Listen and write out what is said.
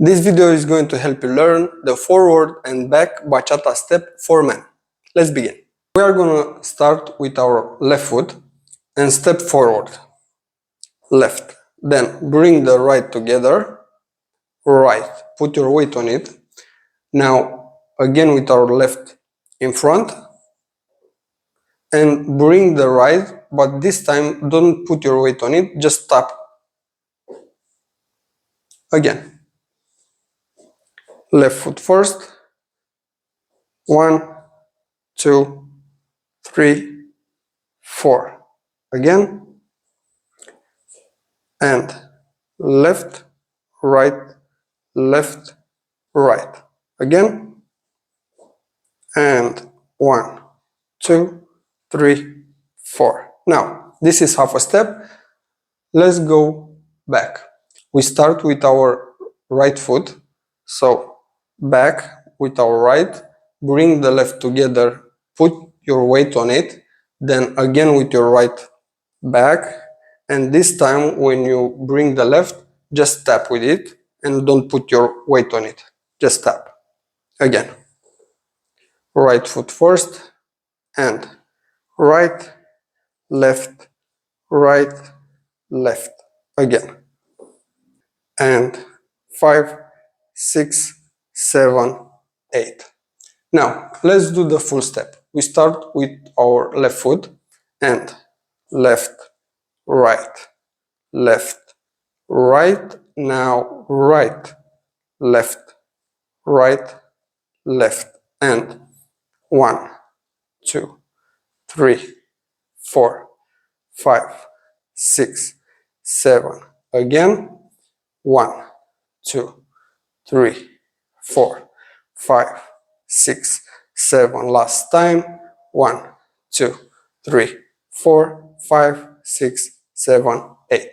This video is going to help you learn the forward and back bachata step for men. Let's begin. We are going to start with our left foot and step forward. Left. Then bring the right together. Right. Put your weight on it. Now again with our left in front. And bring the right, but this time don't put your weight on it, just tap. Again. Left foot first. 1, 2, 3, 4. Again. And left, right, left, right. Again. And 1, 2, 3, 4. Now, this is half a step. Let's go back. We start with our right foot. So, back with our right. Bring the left together. Put your weight on it. Then again with your right back. And this time when you bring the left, just tap with it. And don't put your weight on it. Just tap. Again. Right foot first. And right, left, right, left. Again. And 5, 6, 7, 8. Now, let's do the full step. We start with our left foot and left, right, left, right. Now, right, left, right, left. And 1, 2, 3, 4, 5, 6, 7. Again. 1, 2, 3, 4, 5, 6, 7. Last time. 1, 2, 3, 4, 5, 6, 7, 8.